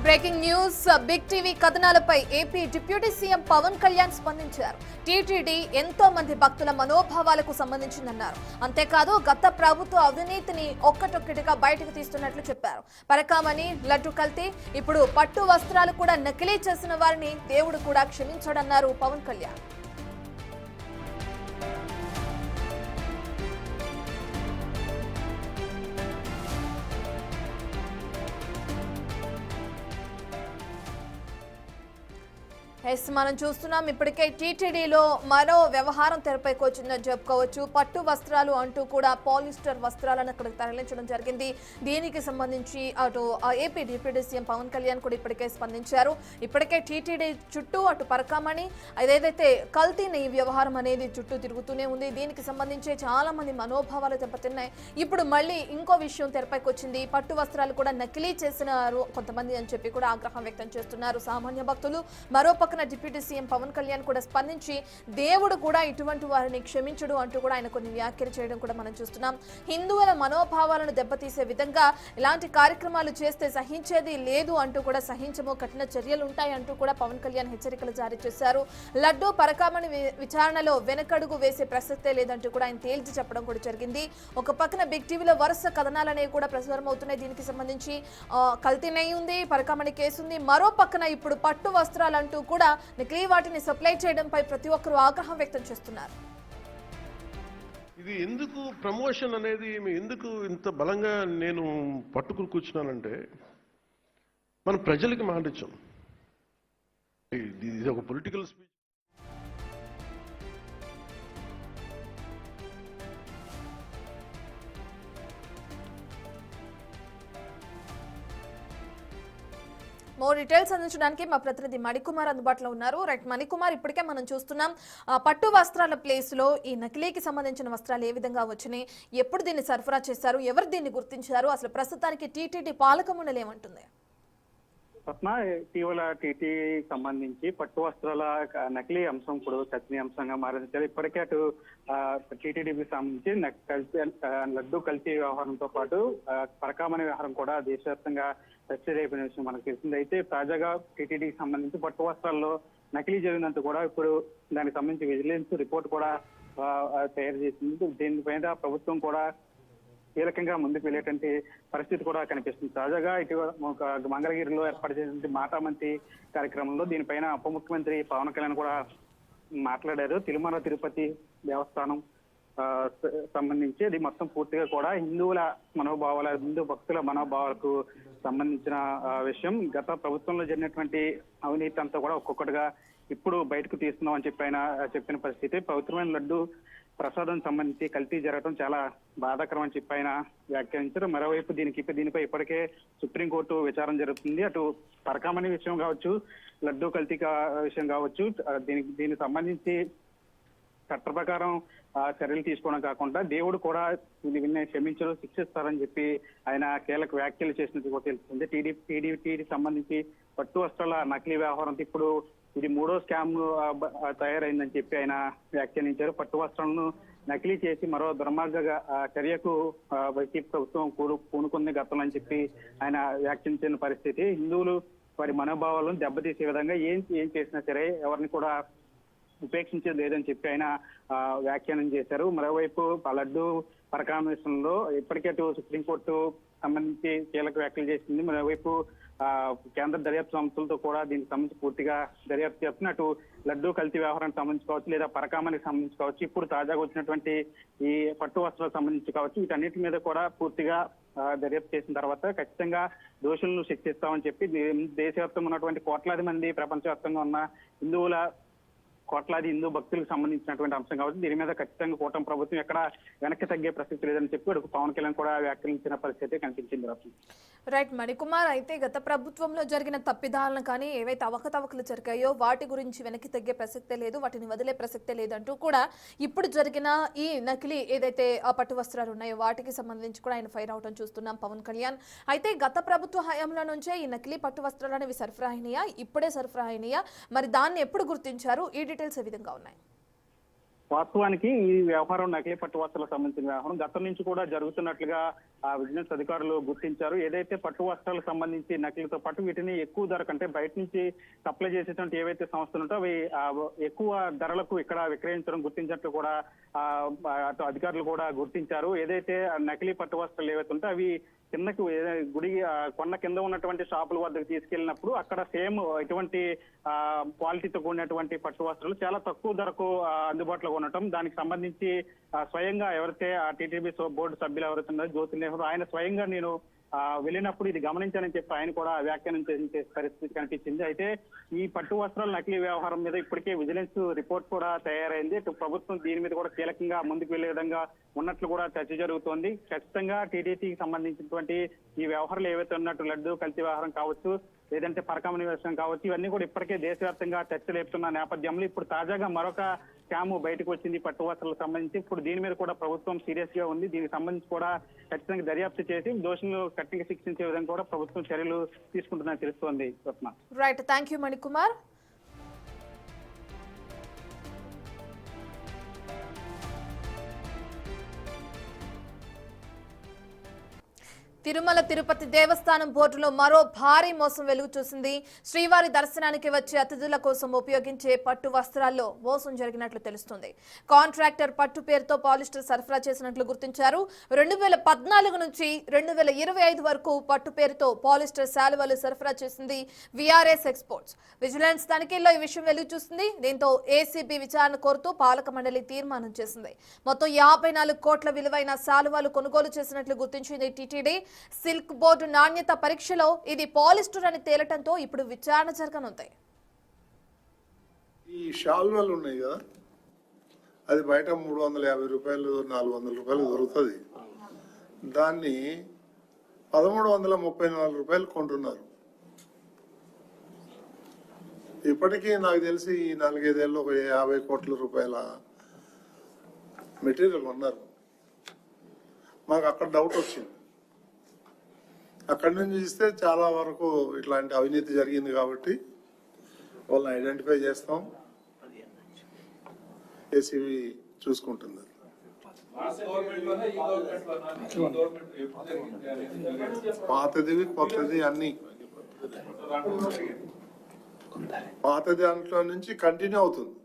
Breaking news big TV కథనాలపై AP deputy CM Pawan Kalyan స్పందించారు. TTD ఎంతో మంది భక్తుల మనోభావాలకు సంబంధించిందన్నారు. అంతేకాదు గత ప్రభుత్వ అవినీతిని ఒక్కటొక్కటిగా బయటకు తీస్తున్నట్లు చెప్పారు. పరకామణి, లడ్డు కల్తీ, ఇప్పుడు పట్టు వస్త్రాలు కూడా నకిలీ చేసిన వారిని దేవుడు కూడా క్షమించడన్నారు పవన్ కళ్యాణ్. మనం చూస్తున్నాం ఇప్పటికే టీటీడీలో మరో వ్యవహారం తెరపైకి వచ్చిందని చెప్పుకోవచ్చు. పట్టు వస్త్రాలు అంటూ కూడా పాలిస్టర్ వస్త్రాలను అక్కడికి తరలించడం జరిగింది. దీనికి సంబంధించి అటు AP deputy CM Pawan Kalyan కూడా ఇప్పటికే స్పందించారు. ఇప్పటికే టీటీడీ చుట్టూ అటు పరకామణి అదేదైతే కల్తీని ఈ వ్యవహారం అనేది చుట్టూ తిరుగుతూనే ఉంది. దీనికి సంబంధించి చాలా మంది మనోభావాలు దెబ్బతిన్నాయి. ఇప్పుడు మళ్ళీ ఇంకో విషయం తెరపైకి వచ్చింది. పట్టు వస్త్రాలు కూడా నకిలీ చేసినారు కొంతమంది అని చెప్పి కూడా ఆగ్రహం వ్యక్తం చేస్తున్నారు సామాన్య భక్తులు. మరోపక్క డిప్యూటీ సీఎం పవన్ కళ్యాణ్ కూడా స్పందించి దేవుడు కూడా ఇటువంటి వారిని క్షమించడు అంటూ కూడా ఆయన కొన్ని వ్యాఖ్యలు చేయడం కూడా మనం చూస్తున్నాం. హిందువుల మనోభావాలను దెబ్బతీసే విధంగా ఇలాంటి కార్యక్రమాలు చేస్తే సహించేది లేదు అంటూ కూడా సహించము, కఠిన చర్యలు ఉంటాయి అంటూ కూడా పవన్ కళ్యాణ్ హెచ్చరికలు జారీ చేశారు. లడ్డు పరకామణి విచారణలో వెనకడుగు వేసే ప్రసక్తే లేదంటూ కూడా ఆయన తేల్చి చెప్పడం కూడా జరిగింది. ఒక పక్కన బిగ్ టీవీలో వరుస కథనాలనేవి కూడా ప్రసారం అవుతున్నాయి. దీనికి సంబంధించి కల్తీ నెయ్యి ఉంది, పరకామణి కేసు ఉంది. మరో పక్కన ఇప్పుడు పట్టు వస్త్రాలంటూ కూడా నకిలీ వాటిని సప్లై చేయడంపై ప్రతి ఒక్కరూ ఆగ్రహం వ్యక్తం చేస్తున్నారు. ఇది ఎందుకు ప్రమోషన్ అనేది ఎందుకు ఇంత బలంగా నేను పట్టుకుని కూర్చున్నానంటే మన ప్రజలకి మాటిచ్చాం. ఇది ఒక పొలిటికల్ స్పీచ్. మోర్ డీటెయిల్స్ అందించడానికి మా ప్రతినిధి మణికుమార్ అందుబాటులో ఉన్నారు. రైట్ మణికుమార్, ఇప్పటికే మనం చూస్తున్నాం పట్టు వస్త్రాల ప్లేస్ లో ఈ నకిలీకి సంబంధించిన వస్త్రాలు ఏ విధంగా వచ్చినాయి, ఎప్పుడు దీన్ని సరఫరా చేశారు, ఎవరు దీన్ని గుర్తించారు, అసలు ప్రస్తుతానికి టీటీడీ పాలక మండలి ఏమంటుంది? పద్మ, ఇటీవల టీటీ సంబంధించి పట్టు వస్త్రాల నకిలీ అంశం ఇప్పుడు చర్చనీయాంశంగా మారింది. ఇప్పటికే అటు టీటీడీకి సంబంధించి లడ్డు కల్తీ వ్యవహారంతో పాటు పరకామణి వ్యవహారం కూడా దేశవ్యాప్తంగా చర్చ రేపిన విషయం మనకు తెలిసింది. అయితే తాజాగా టీటీడీకి సంబంధించి పట్టు వస్త్రాల్లో నకిలీ జరిగినంత కూడా ఇప్పుడు దానికి సంబంధించి విజిలెన్స్ రిపోర్ట్ కూడా తయారు చేసింది. దీనిపైన ప్రభుత్వం కూడా కీలకంగా ముందుకు వెళ్ళేటువంటి పరిస్థితి కూడా కనిపిస్తుంది. తాజాగా ఇటీవల మంగళగిరిలో ఏర్పాటు చేసిన మాటామంతి కార్యక్రమంలో దీనిపైన ఉప ముఖ్యమంత్రి పవన్ కళ్యాణ్ కూడా మాట్లాడారు. తిరుమల తిరుపతి దేవస్థానం సంబంధించి అది మొత్తం పూర్తిగా కూడా హిందువుల మనోభావాల, హిందూ భక్తుల మనోభావాలకు సంబంధించిన విషయం. గత ప్రభుత్వంలో జరిగినటువంటి అవినీతి అంతా కూడా ఒక్కొక్కటిగా ఇప్పుడు బయటకు తీస్తున్నాం అని చెప్పి ఆయన చెప్పిన పరిస్థితి. పవిత్రమైన లడ్డు ప్రసాదం సంబంధించి కల్తీ జరగడం చాలా బాధాకరం అని చెప్పి ఆయన వ్యాఖ్యానించారు. మరోవైపు దీనిపై ఇప్పటికే సుప్రీంకోర్టు విచారణ జరుగుతుంది. అటు పరకామణి విషయం కావచ్చు, లడ్డు కల్తీ విషయం కావచ్చు, దీనికి సంబంధించి చట్ట ప్రకారం చర్యలు తీసుకోవడం కాకుండా దేవుడు కూడా వీళ్ళని క్షమించరు, శిక్షిస్తారని చెప్పి ఆయన కీలక వ్యాఖ్యలు చేసినట్టు కూడా తెలుస్తుంది. టీడీపీ సంబంధించి పట్టు వస్త్రాల నకిలీ వ్యవహారం ఇప్పుడు ఇది 3వ స్కామ్ తయారైందని చెప్పి ఆయన వ్యాఖ్యానించారు. పట్టు వస్త్రాలను నకిలీ చేసి మరో దుర్మార్గ చర్యకు వైసీపీ ప్రభుత్వం పూనుకుంది గతంలో అని చెప్పి ఆయన వ్యాఖ్యానించిన పరిస్థితి. హిందువులు వారి మనోభావాలను దెబ్బతీసే విధంగా ఏం చేసినా సరే ఎవరిని కూడా ఉపేక్షించేది లేదని చెప్పి ఆయన వ్యాఖ్యానం చేశారు. మరోవైపు లడ్డు పరకామణి విషయంలో ఇప్పటికే సుప్రీంకోర్టు సంబంధించి కీలక వ్యాఖ్యలు చేసింది. మరోవైపు కేంద్ర దర్యాప్తు సంస్థలతో కూడా దీనికి సంబంధించి పూర్తిగా దర్యాప్తు చేస్తున్నట్టు లడ్డు కల్తీ వ్యవహారానికి సంబంధించి కావచ్చు, లేదా పరకామణికి సంబంధించి కావచ్చు, ఇప్పుడు తాజాగా వచ్చినటువంటి ఈ పట్టు వస్త్రాలకు సంబంధించి కావచ్చు, వీటన్నిటి మీద కూడా పూర్తిగా దర్యాప్తు చేసిన తర్వాత ఖచ్చితంగా దోషులను శిక్షిస్తామని చెప్పి దేశవ్యాప్తంగా ఉన్నటువంటి కోట్లాది మంది, ప్రపంచవ్యాప్తంగా ఉన్న హిందువుల కోట్లాది హిందూ భక్తులకు సంబంధించినటువంటి అంశం కాబట్టి దీని మీద ఖచ్చితంగా కూటమి ప్రభుత్వం ఎక్కడ వెనక్కి తగ్గే ప్రసక్తి లేదని చెప్పి పవన్ కళ్యాణ్ కూడా వ్యాఖ్యానించిన పరిస్థితి కనిపించింది. రైట్ మణికుమార్, అయితే గత ప్రభుత్వంలో జరిగిన తప్పిదాలను కానీ ఏవైతే అవకతవకలు జరిగాయో వాటి గురించి వెనక్కి తగ్గే ప్రసక్తే లేదు, వాటిని వదిలే ప్రసక్తే లేదంటూ కూడా ఇప్పుడు జరిగిన ఈ నకిలీ ఏదైతే ఆ పట్టు వస్త్రాలు ఉన్నాయో వాటికి సంబంధించి కూడా ఆయన ఫైర్ అవటం చూస్తున్నాం పవన్ కళ్యాణ్. అయితే గత ప్రభుత్వ హయాంలో నుంచే ఈ నకిలీ పట్టు వస్త్రాలు అనేవి సరఫరా అయినాయా, ఇప్పుడే సరఫరా అయినాయా, మరి దాన్ని ఎప్పుడు గుర్తించారు, ఈ డీటెయిల్స్ ఏ విధంగా ఉన్నాయి? వాస్తవానికి ఈ వ్యవహారం నకిలీ పట్టు వస్త్రాలకు సంబంధించిన వ్యవహారం గతం నుంచి కూడా జరుగుతున్నట్లుగా విజిలెన్స్ అధికారులు గుర్తించారు. ఏదైతే పట్టు వస్త్రాలకు సంబంధించి నకిలీతో పాటు వీటిని ఎక్కువ ధరకు అంటే బయట నుంచి సప్లై చేసేటువంటి ఏవైతే సంస్థలు ఉంటో అవి ఎక్కువ ధరలకు ఇక్కడ విక్రయించడం గుర్తించినట్లు కూడా అటు అధికారులు కూడా గుర్తించారు. ఏదైతే నకిలీ పట్టు వస్త్రాలు ఏవైతే ఉంటే అవి కిందకి గుడి కొండ కింద ఉన్నటువంటి షాపుల వద్దకు తీసుకెళ్లినప్పుడు అక్కడ సేమ్ ఇటువంటి క్వాలిటీతో కూడినటువంటి పట్టు వస్త్రాలు చాలా తక్కువ ధరకు అందుబాటులో ఉండటం, దానికి సంబంధించి స్వయంగా ఎవరైతే టీటీడీ బోర్డు సభ్యులు ఎవరైతే ఉన్నారో జ్యోతి నెహ్రూ ఆయన స్వయంగా నేను వెళ్ళినప్పుడు ఇది గమనించానని చెప్పి ఆయన కూడా వ్యాఖ్యానం చేసే పరిస్థితి కనిపించింది. అయితే ఈ పట్టు వస్త్రాల నకిలీ వ్యవహారం మీద ఇప్పటికే విజిలెన్స్ రిపోర్ట్ కూడా తయారైంది. ప్రభుత్వం దీని మీద కూడా కీలకంగా ముందుకు వెళ్లే విధంగా ఉన్నట్లు కూడా చర్చ జరుగుతోంది. ఖచ్చితంగా టీటీడీకి సంబంధించినటువంటి ఈ వ్యవహారాలు ఏవైతే ఉన్నట్టు లడ్డు కల్తీ వ్యవహారం కావచ్చు, లేదంటే పరకామణి వ్యవసాయం కావచ్చు, ఇవన్నీ కూడా ఇప్పటికే దేశవ్యాప్తంగా చర్చ లేపుతున్న నేపథ్యంలో ఇప్పుడు తాజాగా మరొక స్కామ్ బయటకు వచ్చింది పట్టు వస్త్రాలకు సంబంధించి. ఇప్పుడు దీని మీద కూడా ప్రభుత్వం సీరియస్ గా ఉంది. దీనికి సంబంధించి కూడా ఖచ్చితంగా దర్యాప్తు చేసి దోషులను కఠినంగా శిక్షించే విధంగా కూడా ప్రభుత్వం చర్యలు తీసుకుంటుందని తెలుస్తోంది. Swapna. Right, thank you Manikumar. Tirumala Tirupati Devasthanam బోర్డులో మరో భారీ మోసం వెలుగు చూసింది. శ్రీవారి దర్శనానికి వచ్చే అతిథుల కోసం ఉపయోగించే పట్టు వస్త్రాల్లో మోసం జరిగినట్లు తెలుస్తుంది. కాంట్రాక్టర్ పట్టు పేరుతో పాలిస్టర్ సరఫరా చేసినట్లు గుర్తించారు. 2014 నుంచి 2025 వరకు పట్టు పేరుతో పాలిస్టర్ శాలువాలు సరఫరా చేసింది విఆర్ఎస్ ఎక్స్పోర్ట్స్. విజిలెన్స్ తనిఖీల్లో ఈ విషయం వెలుగు చూసింది. దీంతో ఏసీబీ విచారణ కోరుతూ పాలక మండలి తీర్మానం చేసింది. మొత్తం 54 కోట్ల విలువైన శాలువాలు కొనుగోలు చేసినట్లు గుర్తించింది టీటీడీ. సిల్క్ బోర్డు నాణ్యత పరీక్షలో ఇది పాలిస్టర్ అని తేలటంతో ఇప్పుడు విచారణ జరగనుంది. ఈ షాల్వాలు ఉన్నాయి కదా, అది బయట 350 రూపాయలు 400 రూపాయలు దొరుకుతుంది. దాన్ని 1334 రూపాయలు కొంటున్నారు. ఇప్పటికీ నాకు తెలిసి ఈ 4-5 ఏళ్ళు ఒక 50 కోట్ల రూపాయల మెటీరియల్ ఉన్నారు. మాకు అక్కడ డౌట్ వచ్చింది. అక్కడి నుంచి చూస్తే చాలా వరకు ఇట్లాంటి అవినీతి జరిగింది కాబట్టి వాళ్ళని ఐడెంటిఫై చేస్తాం. ఏసీబీ చూసుకుంటుంది. పాతది కొత్తది అన్ని పాత దాంట్లో నుంచి కంటిన్యూ అవుతుంది.